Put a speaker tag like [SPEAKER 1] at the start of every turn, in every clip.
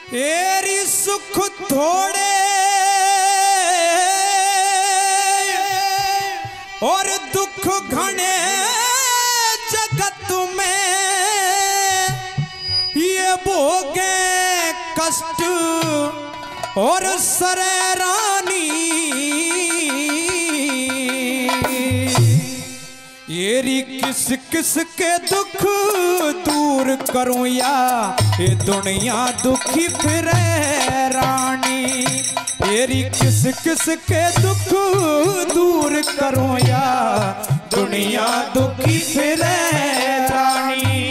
[SPEAKER 1] एरी सुख थोड़े और दुख घने जगत में, ये भोगे कष्ट और सरेरानी। येरी किस किस के दुख दूर करूं या ये दुनिया दुखी फिरे रानी। येरी किस किस के दुख दूर करूं या दुनिया दुखी फिरे रानी।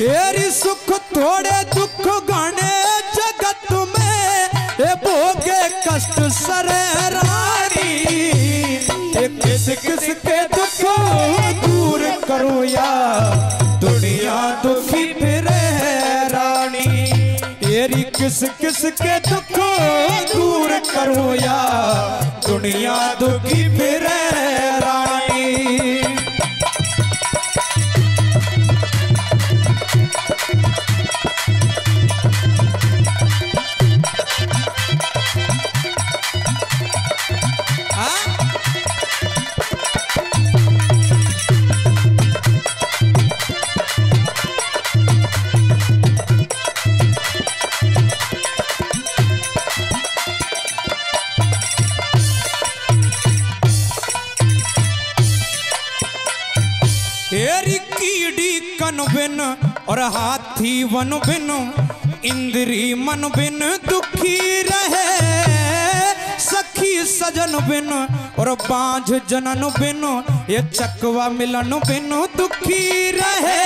[SPEAKER 1] येरी सुख थोड़े दुख घने जगत में, ये भोगे कष्ट सरे रानी। ये किस किस के दुख दूर करूं या दुनिया दुखी फिरे रानी। येरी किस किस के दुख दूर करूं या दुनिया दुखी फिरे रानी। एरी कीड़ी कन बिन और हाथी वन बिन, इंद्री मन बिन दुखी रहे। सखी सजन बिन और बांझ जनन बिन, ये चकवा मिलन बिन दुखी रहे।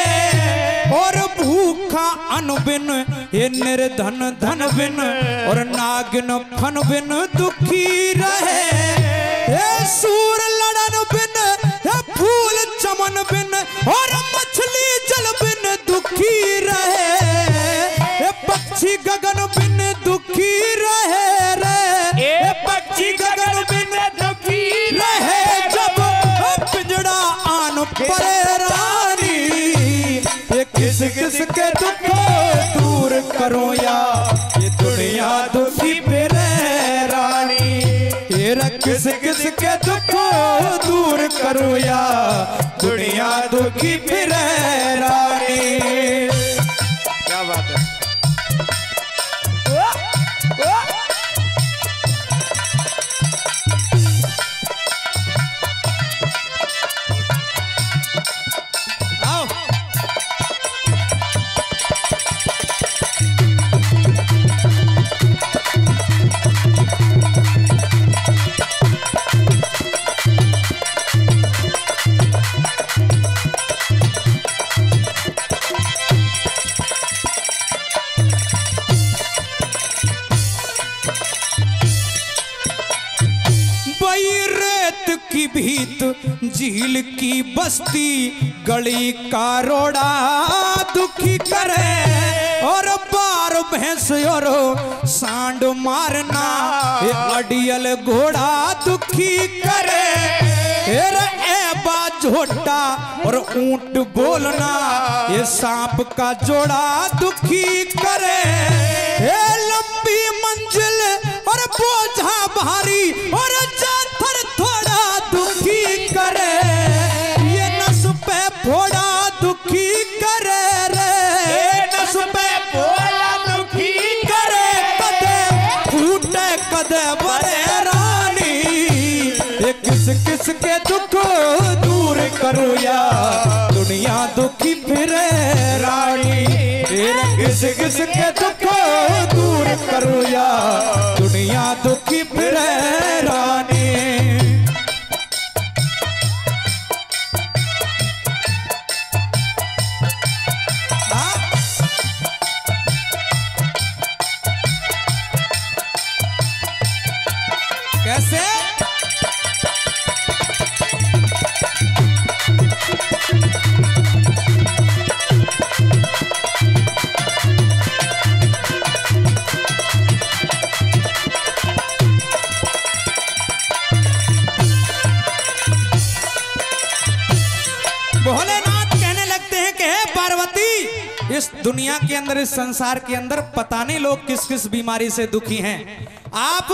[SPEAKER 1] और भूखा अन बिन, ये निर्धन धन बिन और नागिन फन बिन दुखी रहे। ये सूर लड़न बिन, ये फूल चमन बिन और मछली जल बिन दुखी रहे। ये पक्षी गगन बिन दुखी रहे रे। ये पक्षी गगन बिन दुखी रहे। जब पिंजड़ा आन परे रानी, ये किस किस के दुख दूर करूं या ये दुनिया दुखी फिरे रानी। ये किस किस के दुख दूर करूं या दुनिया दुखी फिरे रानी। क्या बात है। की भीत झील की बस्ती, गली का रोड़ा दुखी करे। और बार भैंस और सांड मारना, ये अडियल घोड़ा दुखी करे। एबा झोटा और ऊंट बोलना, ये सांप का जोड़ा दुखी करे। लंबी मंजिल और बोझा भारी और जाथर थोड़ा दुखी करे। ये नस पे फोड़ा दुखी करे रे। ये नस पे फोड़ा दुखी करे। कदे फूटे कदे बरे रानी, ये किस किस के दुख दूर करूं या दुनिया दुखी फिरे रानी। ये किस किस के दुख दूर करूं या दुनिया दुखी फिरे रानी। कैसे भोलेनाथ कहने लगते हैं कि हे पार्वती, ये इस दुनिया के अंदर, इस संसार के अंदर पता नहीं लोग किस किस बीमारी से दुखी हैं। आप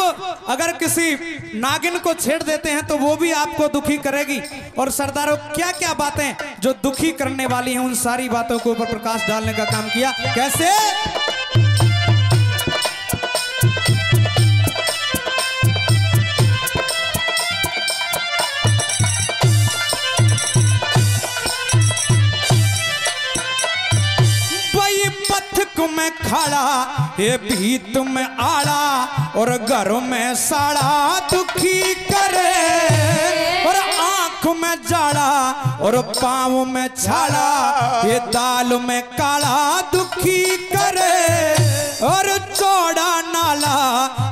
[SPEAKER 1] अगर किसी नागिन को छेड़ देते हैं तो वो भी आपको दुखी करेगी। और सरदारों, क्या क्या बातें जो दुखी करने वाली हैं, उन सारी बातों के ऊपर प्रकाश डालने का काम किया। कैसे? में खड़ा ये भीत में आड़ा और घर में साड़ा दुखी करे, और आंख में जाड़ा और पाँव में छाड़ा, ये दाल में काला दुखी करे, और चौड़ा नाला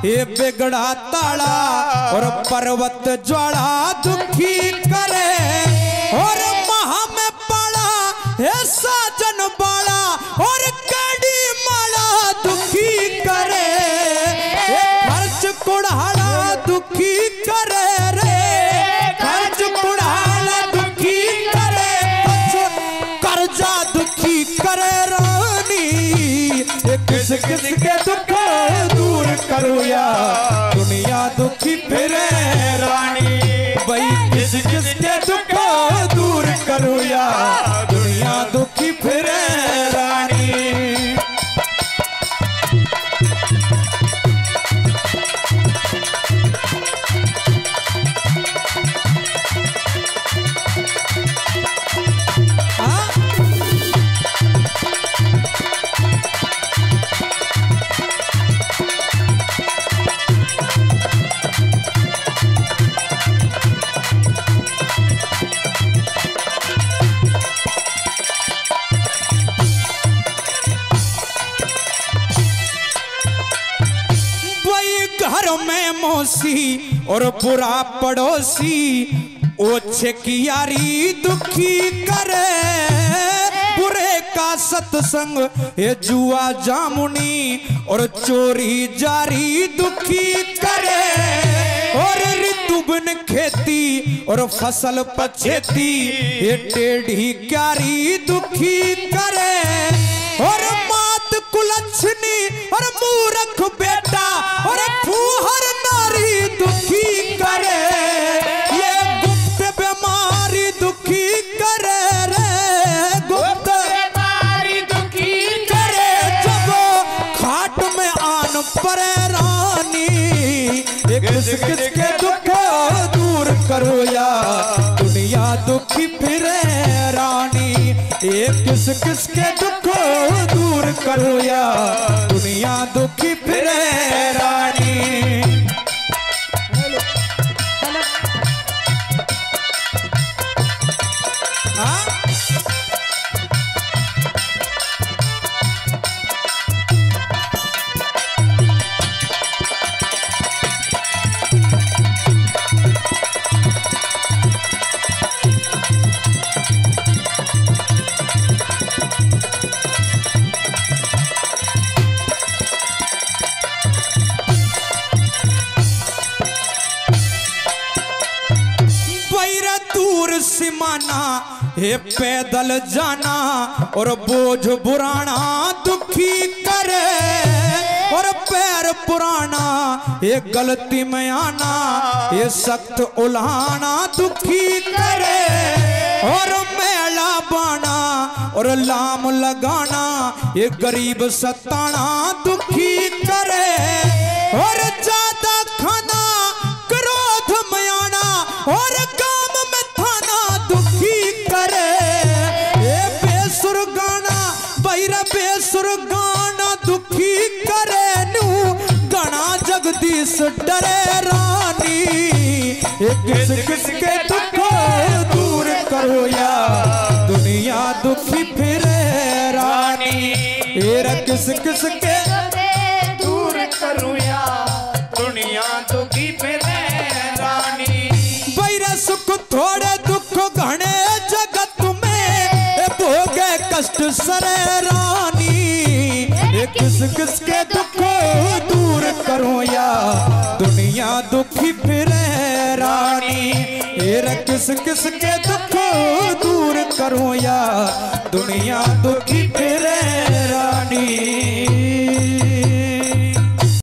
[SPEAKER 1] ये बिगड़ा ताड़ा, और पर्वत ज्वाला दुखी करे, और महा में पड़ा ये साजन बाड़ा, और दुखी करे, खर्च कुड़ाला दुखी करे रे, खर्च कुड़ाला दुखी करे, कर्जा दुखी करे रानी, किस किस के दुख दूर करो या दुनिया दुखी फिरे रानी, भाई किस किस के दुख दूर करो या दुनिया दुखी फिरे रानी। घर में मौसी और बुरा पड़ोसी, ओछे की यारी दुखी करे, बुरे का सत्संग ये जुआ जामुनी, और चोरी जारी दुखी करे, और ऋतु बिन खेती और फसल पछेती, ये टेढ़ी क्यारी दुखी करे, और मात कुलच्छनी और मूर्ख बेटा और फूहर नारी दुखी करे, ये गुप्त बीमारी दुखी करे रे, गुप्त बीमारी दुखी करे, जब खाट में आन परे रानी, किस किस के दुख दूर करो या दुनिया दुखी फिरे रानी, किस किस के दुख दूर करो या दुनिया दुखी फिरे रानी। सिमाना ये पैदल जाना और बोझ बुराना दुखी करे, और पैर पुराना ये गलती में आना, ये सख्त उल्हाना दुखी करे, और मेला बाना और लाम लगाना, ये गरीब सताना दुखी करे, और ज्यादा खाना क्रोध में आना, और बेसुर गाना दुखी करे, नू गणा जगदीश डरे रानी, किस किस के दुख दूर करो या दुनिया दुखी फिरे रानी, किस किस के दूर करो या दुनिया दुखी फिरे रानी। बैरा सुख थोड़े दुख घने जगत में भोगे कष्ट सरे रानी, किस किस के दुख दूर करो या दुनिया दुखी फिरे रानी, किस किस के दुख दूर करो या दुनिया दुखी फिरे